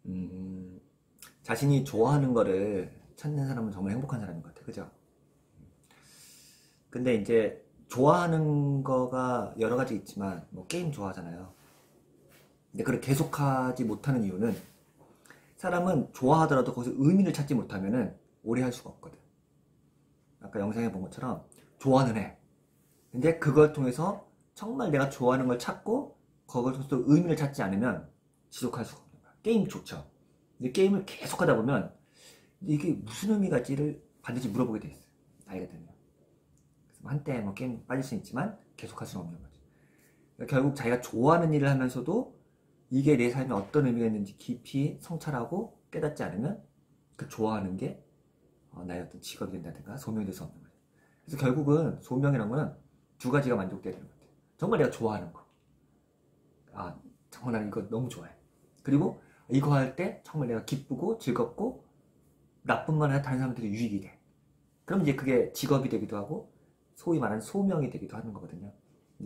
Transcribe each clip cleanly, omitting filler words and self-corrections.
음, 자신이 좋아하는 거를 찾는 사람은 정말 행복한 사람인 것 같아. 그죠? 근데 이제 좋아하는 거가 여러 가지 있지만 뭐 게임 좋아하잖아요. 근데 그걸 계속하지 못하는 이유는 사람은 좋아하더라도 거기서 의미를 찾지 못하면은 오래 할 수가 없거든. 아까 영상에 본 것처럼 좋아는 해. 근데 그걸 통해서 정말 내가 좋아하는 걸 찾고 그걸 통해서 의미를 찾지 않으면 지속할 수가 없는 거야. 게임 좋죠. 근데 게임을 계속 하다 보면 이게 무슨 의미가 있지를 반드시 물어보게 돼 있어요. 나이가 들면. 그래서 한때 뭐 게임 빠질 수는 있지만 계속 할 수는 없는 거지. 그러니까 결국 자기가 좋아하는 일을 하면서도 이게 내 삶에 어떤 의미가 있는지 깊이 성찰하고 깨닫지 않으면 그 좋아하는 게 나의 어떤 직업이 된다든가 소명이 될 수 없는 거예요. 그래서 결국은 소명이라는 거는 두 가지가 만족돼야 되는 것 같아요. 정말 내가 좋아하는 거. 정말 나는 이거 너무 좋아해. 그리고 이거 할 때 정말 내가 기쁘고 즐겁고 나뿐만 아니라 다른 사람들이 유익이 돼. 그럼 이제 그게 직업이 되기도 하고 소위 말하는 소명이 되기도 하는 거거든요.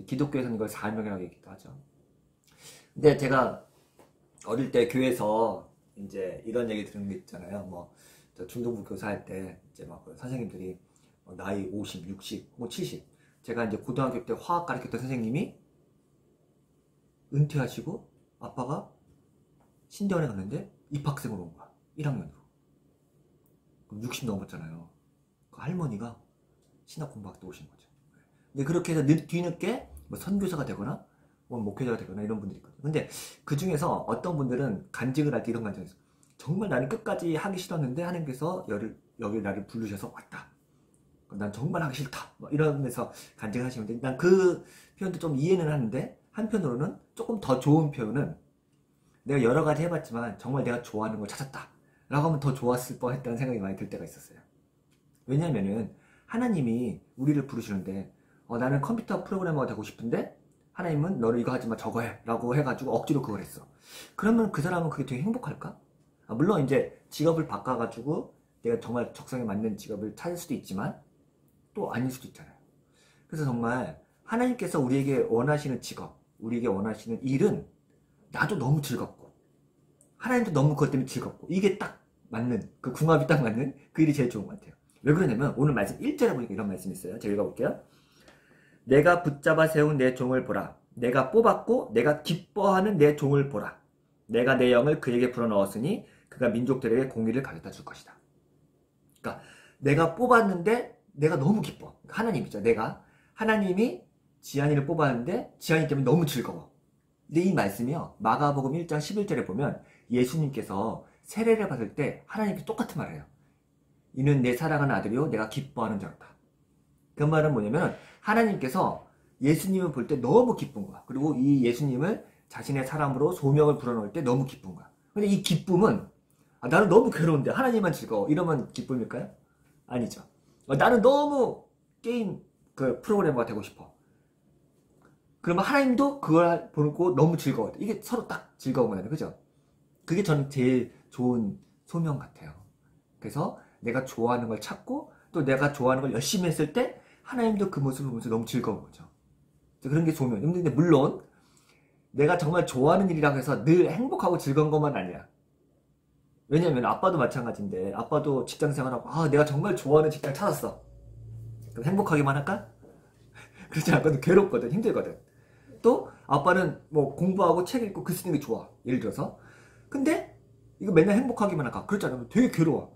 기독교에서는 이걸 사명이라고 얘기도 하죠. 근데 제가 어릴 때 교회에서 이제 이런 얘기 들은 게 있잖아요. 뭐, 저 중등부 교사할 때 이제 막 선생님들이 나이 50, 60, 뭐 70. 제가 이제 고등학교 때 화학 가르쳤던 선생님이 은퇴하시고 아빠가 신대원에 갔는데 입학생으로 온 거야. 1학년으로. 그럼 60 넘었잖아요. 그 할머니가 신학 공부학도 오신 거죠. 근데 그렇게 해서 뒤늦게 뭐 선교사가 되거나 뭐 목회자가 되거나 이런 분들이 있거든요. 근데 그 중에서 어떤 분들은 간증을 할 때 이런 간증이 있어요. 정말 나는 끝까지 하기 싫었는데 하나님께서 여기 나를 부르셔서 왔다. 난 정말 하기 싫다. 뭐 이러면서 간증을 하시는데 난 그 표현도 좀 이해는 하는데 한편으로는 조금 더 좋은 표현은 내가 여러 가지 해봤지만 정말 내가 좋아하는 걸 찾았다. 라고 하면 더 좋았을 뻔했다는 생각이 많이 들 때가 있었어요. 왜냐면은 하나님이 우리를 부르시는데 나는 컴퓨터 프로그래머가 되고 싶은데 하나님은 너는 이거 하지마 저거 해 라고 해가지고 억지로 그걸 했어. 그러면 그 사람은 그게 되게 행복할까? 물론 이제 직업을 바꿔가지고 내가 정말 적성에 맞는 직업을 찾을 수도 있지만 또 아닐 수도 있잖아요. 그래서 정말 하나님께서 우리에게 원하시는 직업, 우리에게 원하시는 일은 나도 너무 즐겁고 하나님도 너무 그것 때문에 즐겁고 이게 딱 맞는, 그 궁합이 딱 맞는 그 일이 제일 좋은 것 같아요. 왜 그러냐면 오늘 말씀 1절에 보니까 이런 말씀이 있어요. 제가 읽어볼게요. 내가 붙잡아 세운 내 종을 보라. 내가 뽑았고 내가 기뻐하는 내 종을 보라. 내가 내 영을 그에게 불어넣었으니 그가 민족들에게 공의를 가져다 줄 것이다. 그러니까 내가 뽑았는데 내가 너무 기뻐. 하나님이죠. 하나님이 지한이를 뽑았는데 지한이 때문에 너무 즐거워. 근데 이 말씀이요. 마가복음 1장 11절에 보면 예수님께서 세례를 받을 때 하나님께 똑같은 말을 해요. 이는 내 사랑하는 아들이요 내가 기뻐하는 자로다. 그 말은 뭐냐면 하나님께서 예수님을 볼 때 너무 기쁜 거야. 그리고 이 예수님을 자신의 사람으로 소명을 불어넣을 때 너무 기쁜 거야. 근데 이 기쁨은 나는 너무 괴로운데 하나님만 즐거워. 이러면 기쁨일까요? 아니죠. 나는 너무 게임 그 프로그래머가 되고 싶어. 그러면 하나님도 그걸 보고 너무 즐거워. 이게 서로 딱 즐거운 거잖아요. 그죠? 그게 저는 제일 좋은 소명 같아요. 그래서 내가 좋아하는 걸 찾고 또 내가 좋아하는 걸 열심히 했을 때 하나님도 그 모습을 보면서 너무 즐거운 거죠. 그런 게 소명. 근데 물론 내가 정말 좋아하는 일이라고 해서 늘 행복하고 즐거운 것만 아니야. 왜냐면 아빠도 마찬가지인데 아빠도 직장 생활하고 내가 정말 좋아하는 직장 찾았어. 그럼 행복하기만 할까? 그렇지 않거든. 괴롭거든. 힘들거든. 또 아빠는 뭐 공부하고 책 읽고 글 쓰는 게 좋아. 예를 들어서. 근데 이거 맨날 행복하기만 할까? 그렇지 않으면 되게 괴로워.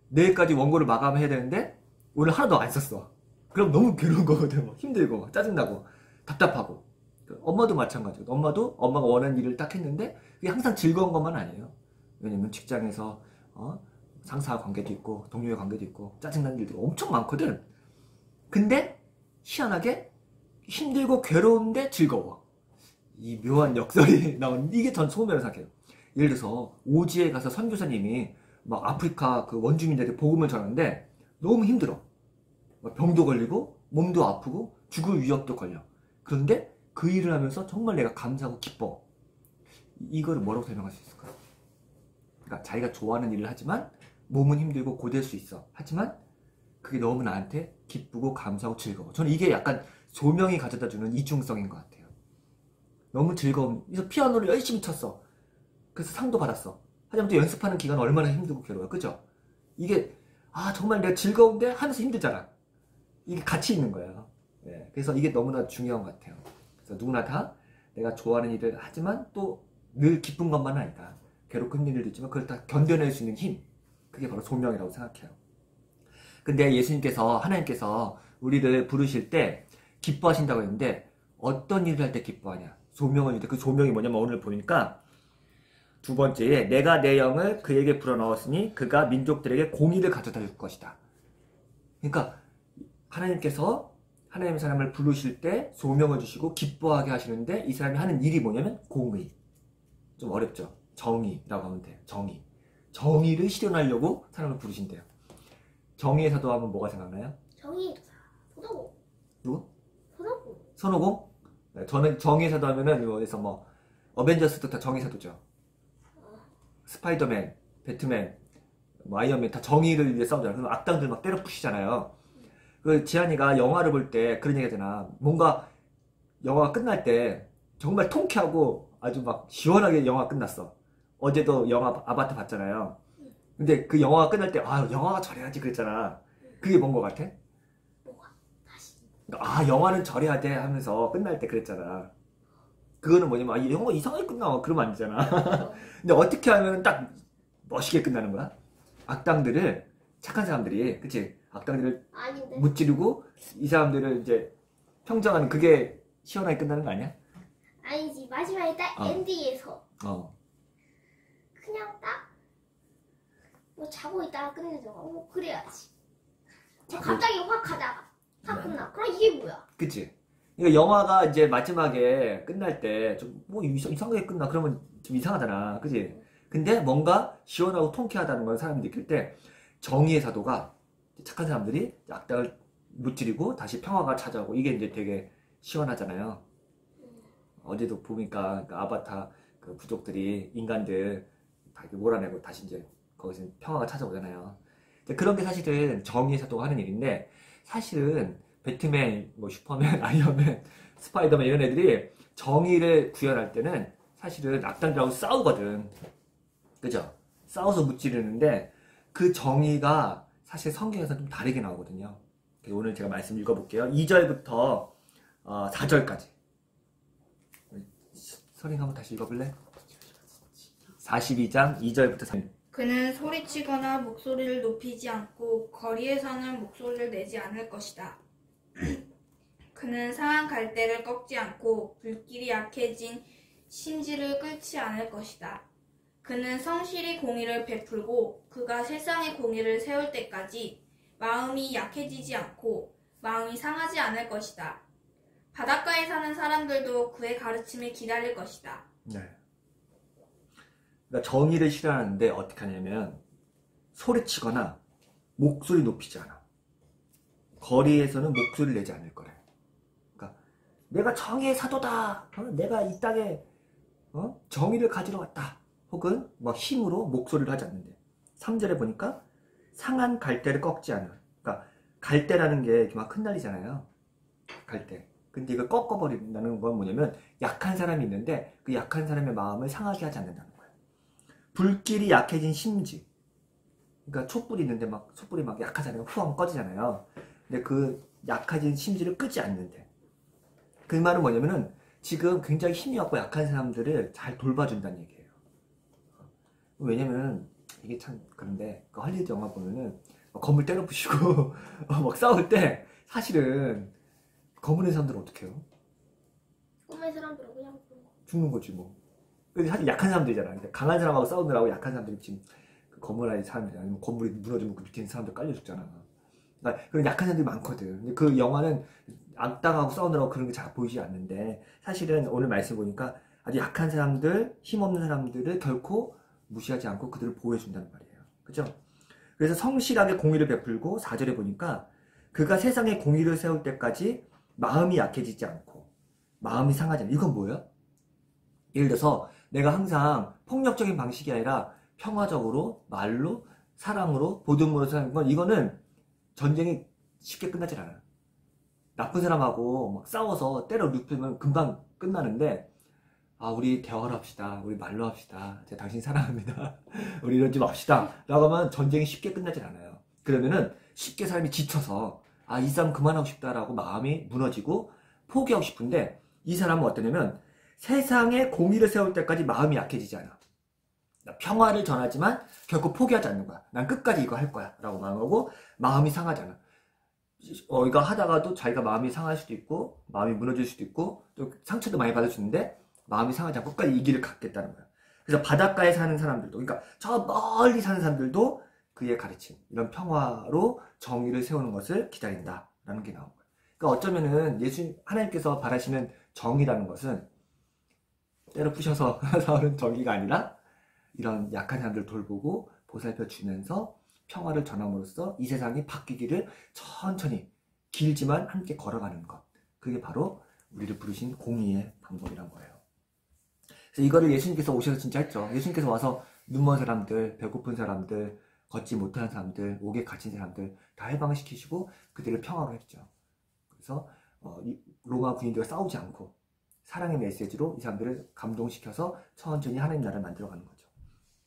내일까지 원고를 마감해야 되는데 오늘 하나도 안 썼어. 그럼 너무 괴로운 거거든. 힘들고 짜증나고 답답하고. 엄마도 마찬가지고 엄마가 원하는 일을 딱 했는데 그게 항상 즐거운 것만 아니에요. 왜냐면 직장에서 상사와 관계도 있고 동료의 관계도 있고 짜증나는 일들이 엄청 많거든. 근데 희한하게 힘들고 괴로운데 즐거워. 이 묘한 역설이 나오는 이게 전 소명을 생각해요. 예를 들어서 오지에 가서 선교사님이 막 아프리카 그 원주민들에게 복음을 전하는데 너무 힘들어. 병도 걸리고 몸도 아프고 죽을 위협도 걸려. 그런데 그 일을 하면서 정말 내가 감사하고 기뻐. 이거를 뭐라고 설명할 수 있을까요? 그러니까 자기가 좋아하는 일을 하지만 몸은 힘들고 고될 수 있어. 하지만 그게 너무 나한테 기쁘고 감사하고 즐거워. 저는 이게 약간 소명이 가져다주는 이중성인 것 같아요. 너무 즐거움. 그래서 피아노를 열심히 쳤어. 그래서 상도 받았어. 하지만 또 연습하는 기간은 얼마나 힘들고 괴로워요. 그죠? 이게 정말 내가 즐거운데 하면서 힘들잖아. 이게 같이 있는 거예요. 예, 그래서 이게 너무나 중요한 것 같아요. 그래서 누구나 다 내가 좋아하는 일을 하지만 또 늘 기쁜 것만은 아니다. 괴롭고 힘든 일도 있지만 그걸 다 견뎌낼 수 있는 힘. 그게 바로 소명이라고 생각해요. 근데 예수님께서, 하나님께서 우리를 부르실 때 기뻐하신다고 했는데 어떤 일을 할 때 기뻐하냐? 소명을 줄 때 그 소명이 뭐냐면 오늘 보니까 두 번째에 내가 내 영을 그에게 불어넣었으니 그가 민족들에게 공의를 가져다 줄 것이다. 그러니까 하나님께서 하나님의 사람을 부르실 때 소명을 주시고 기뻐하게 하시는데 이 사람이 하는 일이 뭐냐면 공의. 좀 어렵죠? 정의라고 하면 돼요. 정의. 정의를 실현하려고 사람을 부르신대요. 정의의 사도 하면 뭐가 생각나요? 정의 손오공. 누구? 손오공. 손오공? 네, 저는 정의의 사도 하면은 어디서 뭐 어벤져스도 다 정의의 사도죠. 스파이더맨, 배트맨, 뭐 아이언맨 다 정의를 위해 싸우잖아요. 그럼 악당들 막 때려 부시잖아요. 그 지한이가 영화를 볼 때 그런 얘기 하잖아. 뭔가 영화가 끝날 때 정말 통쾌하고 아주 막 시원하게 영화가 끝났어. 어제도 영화 아바타 봤잖아요. 근데 그 영화가 끝날 때 영화가 저래야지 그랬잖아. 그게 뭔 것 같아? 뭐가? 다시. 영화는 저래야 돼 하면서 끝날 때 그랬잖아. 그거는 뭐냐면 이 영화 이상하게 끝나. 그러면 안 되잖아. 근데 어떻게 하면 딱 멋있게 끝나는 거야? 악당들을 착한 사람들이 그치? 악당들을 아닌데. 무찌르고 이 사람들을 이제 평정하는 그게 시원하게 끝나는 거 아니야? 아니지. 마지막에 딱 엔딩에서 그냥 딱 뭐 자고 있다가 끝내죠. 그래야지. 갑자기 확 가다가 다 끝나. 그럼 이게 뭐야? 그치? 그러니까 영화가 이제 마지막에 끝날 때 좀 뭐 이상하게 끝나. 그러면 좀 이상하잖아. 그치? 근데 뭔가 시원하고 통쾌하다는 걸 사람이 느낄 때 정의의 사도가 착한 사람들이 악당을 무찌르고 다시 평화가 찾아오고 이게 이제 되게 시원하잖아요. 어제도 보니까 그 아바타 그 부족들이 인간들 다 이렇게 몰아내고 다시 이제 거기서 평화가 찾아오잖아요. 그런 게 사실은 정의의 사도가 하는 일인데 사실은 배트맨, 뭐 슈퍼맨, 아이언맨, 스파이더맨 이런 애들이 정의를 구현할 때는 사실은 악당들하고 싸우거든. 그죠? 싸워서 무찌르는데 그 정의가 사실 성경에서 좀 다르게 나오거든요. 오늘 제가 말씀 읽어볼게요. 2절부터 4절까지. 서린 한번 다시 읽어볼래? 42장 2절부터 3절. 그는 소리치거나 목소리를 높이지 않고 거리에서는 목소리를 내지 않을 것이다. 그는 상한 갈대를 꺾지 않고 불길이 약해진 심지를 끓지 않을 것이다. 그는 성실히 공의를 베풀고 그가 세상의 공의를 세울 때까지 마음이 약해지지 않고 마음이 상하지 않을 것이다. 바닷가에 사는 사람들도 그의 가르침을 기다릴 것이다. 네. 그러니까 정의를 실현하는데 어떻게 하냐면 소리치거나 목소리 높이지 않아. 거리에서는 목소리를 내지 않을 거래. 그러니까 내가 정의의 사도다. 내가 이 땅에 정의를 가지러 왔다. 혹은 막 힘으로 목소리를 하지 않는데 3절에 보니까 상한 갈대를 꺾지 않아. 그러니까 갈대라는 게 이렇게 막 흩날리잖아요. 갈대. 근데 이걸 꺾어버린다는 건 뭐냐면 약한 사람이 있는데 그 약한 사람의 마음을 상하게 하지 않는다는 거예요. 불길이 약해진 심지. 그러니까 촛불이 있는데 막 촛불이 막 약하잖아요. 후황 꺼지잖아요. 근데 그 약해진 심지를 끄지 않는데. 그 말은 뭐냐면은 지금 굉장히 힘이 없고 약한 사람들을 잘 돌봐준다는 얘기예요. 왜냐면 이게 참 그런데 그 할리우드 영화 보면은 건물 때려 부시고 막 싸울 때 사실은 검은의 사람들은 어떻게 해요? 꿈의 사람들은 그냥 죽는 거지 뭐. 근데 사실 약한 사람들이잖아. 강한 사람하고 싸우느라고 약한 사람들이 지금 그 건물 안에 사람들이 아니면 건물이 무너지면 그 밑에 있는 사람들 깔려 죽잖아. 그러니까 그런 약한 사람들이 많거든. 근데 그 영화는 악당하고 싸우느라고 그런 게 잘 보이지 않는데 사실은 오늘 말씀 보니까 아주 약한 사람들, 힘없는 사람들을 결코 무시하지 않고 그들을 보호해준다는 말이에요. 그죠? 그래서 성실하게 공의를 베풀고 4절에 보니까 그가 세상에 공의를 세울 때까지 마음이 약해지지 않고 마음이 상하지 않아. 이건 뭐예요? 예를 들어서 내가 항상 폭력적인 방식이 아니라 평화적으로 말로 사랑으로 보듬으로 사는 건 이거는 전쟁이 쉽게 끝나질 않아요. 나쁜 사람하고 막 싸워서 때려 눕히면 금방 끝나는데 우리 대화를 합시다. 우리 말로 합시다. 제가 당신 사랑합니다. 우리 이러지 맙시다. 라고 하면 전쟁이 쉽게 끝나진 않아요. 그러면은 쉽게 사람이 지쳐서 이 싸움 그만하고 싶다라고 마음이 무너지고 포기하고 싶은데, 이 사람은 어떠냐면 세상에 공의를 세울 때까지 마음이 약해지지 않아. 평화를 전하지만 결코 포기하지 않는 거야. 난 끝까지 이거 할 거야 라고 마음하고, 마음이 상하지 않아. 이거 하다가도 자기가 마음이 상할 수도 있고 마음이 무너질 수도 있고 또 상처도 많이 받을 수 있는데, 마음이 상하지 않고 끝까지 이 길을 갖겠다는 거야. 그래서 바닷가에 사는 사람들도, 그러니까 저 멀리 사는 사람들도 그의 가르침, 이런 평화로 정의를 세우는 것을 기다린다라는 게 나온 거야. 그러니까 어쩌면은 하나님께서 바라시는 정의라는 것은 때로 부셔서 사오는 정의가 아니라, 이런 약한 사람들 돌보고 보살펴 주면서 평화를 전함으로써 이 세상이 바뀌기를 천천히, 길지만 함께 걸어가는 것. 그게 바로 우리를 부르신 공의의 방법이란 거예요. 그래서 이거를 예수님께서 오셔서 진짜 했죠. 예수님께서 와서 눈먼 사람들, 배고픈 사람들, 걷지 못하는 사람들, 옥에 갇힌 사람들 다 해방시키시고 그들을 평화로 했죠. 그래서 로마 군인들과 싸우지 않고 사랑의 메시지로 이 사람들을 감동시켜서 천천히 하나님 나라를 만들어가는 거죠.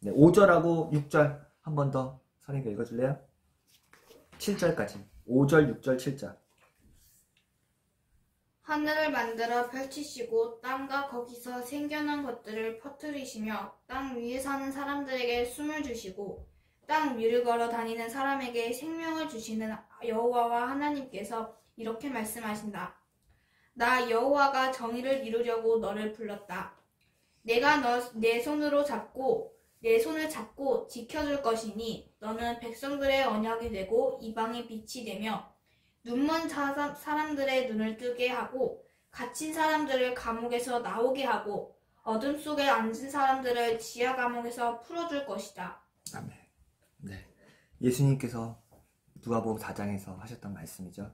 네, 5절하고 6절 한 번 더 선생님께 읽어줄래요? 7절까지. 5절, 6절, 7절. 하늘을 만들어 펼치시고 땅과 거기서 생겨난 것들을 퍼뜨리시며 땅 위에 사는 사람들에게 숨을 주시고 땅 위를 걸어 다니는 사람에게 생명을 주시는 여호와와 하나님께서 이렇게 말씀하신다. 나 여호와가 정의를 이루려고 너를 불렀다. 내가 내 손을 잡고 지켜줄 것이니 너는 백성들의 언약이 되고 이방의 빛이 되며 눈먼 사람들의 눈을 뜨게 하고 갇힌 사람들을 감옥에서 나오게 하고 어둠 속에 앉은 사람들을 지하 감옥에서 풀어줄 것이다. 아멘. 네, 예수님께서 누가복음 4장에서 하셨던 말씀이죠.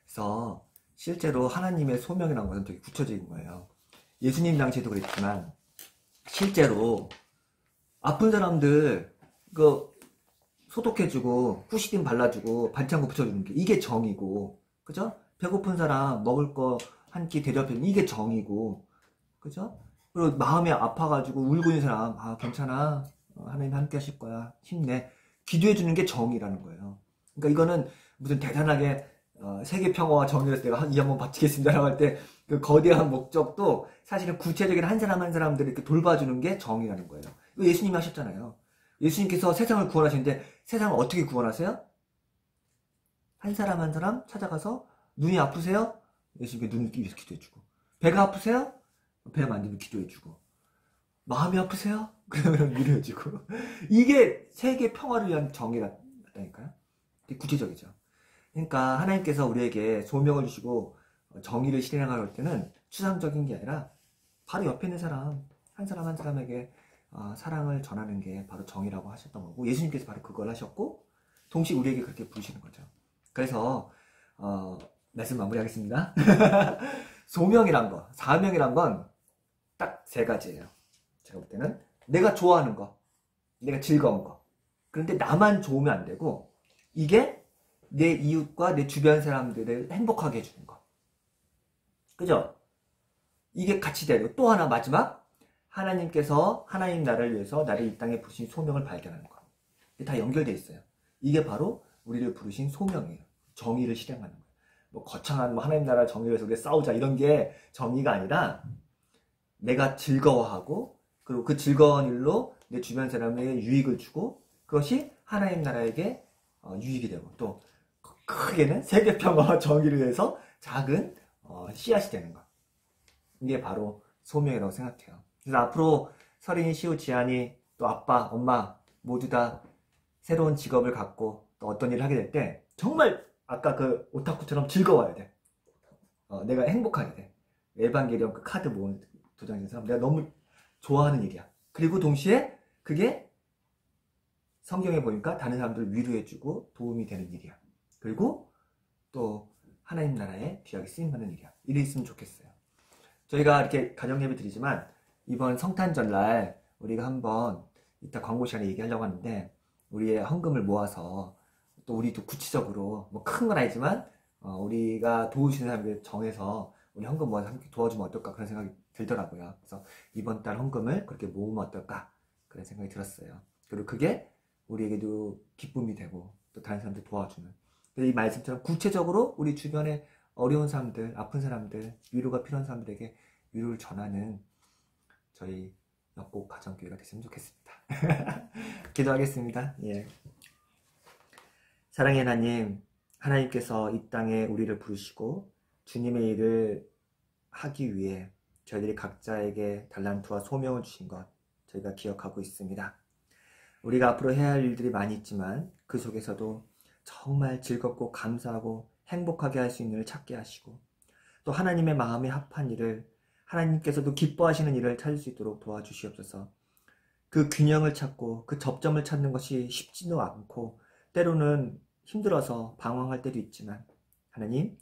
그래서 실제로 하나님의 소명이라는 것은 되게 구체적인 거예요. 예수님 당시에도 그랬지만 실제로 아픈 사람들 소독해주고 후시딘 발라주고 반창고 붙여주는 게, 이게 정이고, 그죠? 배고픈 사람 먹을 거 한 끼 대접해주는 이게 정이고, 그죠? 그리고 마음이 아파가지고 울고 있는 사람, 괜찮아, 하나님 함께 하실 거야, 힘내, 기도해주는 게 정이라는 거예요. 그러니까 이거는 무슨 대단하게 세계 평화와 정의를 내가 이 한번 바치겠습니다 라고 할 때 그 거대한 목적도 사실은 구체적인 한 사람 한 사람들을 이렇게 돌봐주는 게 정의라는 거예요. 이거 예수님이 하셨잖아요. 예수님께서 세상을 구원하시는데 세상을 어떻게 구원하세요? 한 사람 한 사람 찾아가서, 눈이 아프세요? 예수님께 눈을 위해서 기도해주고, 배가 아프세요? 배 만지면 기도해주고, 마음이 아프세요? 그러면 위로해주고. 이게 세계 평화를 위한 정의라니까요. 되게 구체적이죠. 그러니까 하나님께서 우리에게 소명을 주시고 정의를 실행하려고 할 때는 추상적인 게 아니라 바로 옆에 있는 사람 한 사람에게 사랑을 전하는 게 바로 정의라고 하셨던 거고, 예수님께서 바로 그걸 하셨고 동시에 우리에게 그렇게 부르시는 거죠. 그래서 말씀 마무리하겠습니다. 소명이란 거, 사명이란 건 딱 세 가지예요. 제가 볼 때는 내가 좋아하는 거, 내가 즐거운 거, 그런데 나만 좋으면 안 되고 이게 내 이웃과 내 주변 사람들을 행복하게 해주는 거, 그죠? 이게 같이 되고, 또 하나 마지막, 하나님께서 하나님 나라를 위해서 나를 이 땅에 부르신 소명을 발견하는 거. 이게 다 연결되어 있어요. 이게 바로 우리를 부르신 소명이에요. 정의를 실행하는 거예요. 뭐 거창한 하나님 나라 정의를 위해서 우리 싸우자 이런 게 정의가 아니라, 내가 즐거워하고 그리고 그 즐거운 일로 내 주변 사람에게 유익을 주고 그것이 하나님 나라에게 유익이 되고, 또 크게는 세계 평화와 정의를 위해서 작은 씨앗이 되는 것. 이게 바로 소명이라고 생각해요. 그래서 앞으로 설인이, 시우, 지안이, 또 아빠, 엄마 모두 다 새로운 직업을 갖고 또 어떤 일을 하게 될 때 정말 아까 그 오타쿠처럼 즐거워야 돼. 내가 행복하게 돼. 에반게리온 그 카드 모은 도장인 사람 내가 너무 좋아하는 일이야. 그리고 동시에 그게 성경에 보니까 다른 사람들을 위로해주고 도움이 되는 일이야. 그리고 또 하나님 나라에 귀하게 쓰임받는 일이야. 이래 있으면 좋겠어요. 저희가 이렇게 가정 예배 드리지만 이번 성탄절날 우리가 한번 이따 광고 시간에 얘기하려고 하는데, 우리의 헌금을 모아서 또 우리도 구체적으로 뭐 큰 건 아니지만 우리가 도우시는 사람들 정해서 우리 헌금 모아서 함께 도와주면 어떨까 그런 생각이 들더라고요. 그래서 이번 달 헌금을 그렇게 모으면 어떨까 그런 생각이 들었어요. 그리고 그게 우리에게도 기쁨이 되고 또 다른 사람들 도와주는. 그래서 이 말씀처럼 구체적으로 우리 주변에 어려운 사람들, 아픈 사람들, 위로가 필요한 사람들에게 위로를 전하는 저희 역곡 가정교회가 됐으면 좋겠습니다. 기도하겠습니다. 예. 사랑의 하나님, 하나님께서 이 땅에 우리를 부르시고 주님의 일을 하기 위해 저희들이 각자에게 달란트와 소명을 주신 것 저희가 기억하고 있습니다. 우리가 앞으로 해야 할 일들이 많이 있지만 그 속에서도 정말 즐겁고 감사하고 행복하게 할 수 있는 일을 찾게 하시고 또 하나님의 마음에 합한 일을 하나님께서도 기뻐하시는 일을 찾을 수 있도록 도와주시옵소서. 그 균형을 찾고 그 접점을 찾는 것이 쉽지도 않고 때로는 힘들어서 방황할 때도 있지만 하나님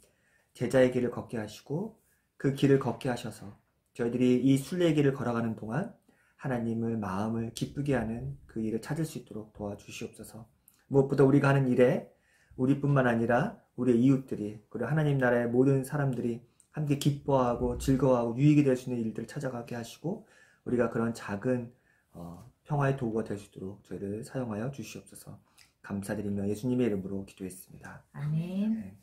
제자의 길을 걷게 하시고 그 길을 걷게 하셔서 저희들이 이 순례의 길을 걸어가는 동안 하나님을 마음을 기쁘게 하는 그 일을 찾을 수 있도록 도와주시옵소서. 무엇보다 우리가 하는 일에 우리뿐만 아니라 우리의 이웃들이 그리고 하나님 나라의 모든 사람들이 함께 기뻐하고 즐거워하고 유익이 될 수 있는 일들을 찾아가게 하시고 우리가 그런 작은 평화의 도구가 될 수 있도록 저희를 사용하여 주시옵소서. 감사드리며 예수님의 이름으로 기도했습니다. 아멘. 네.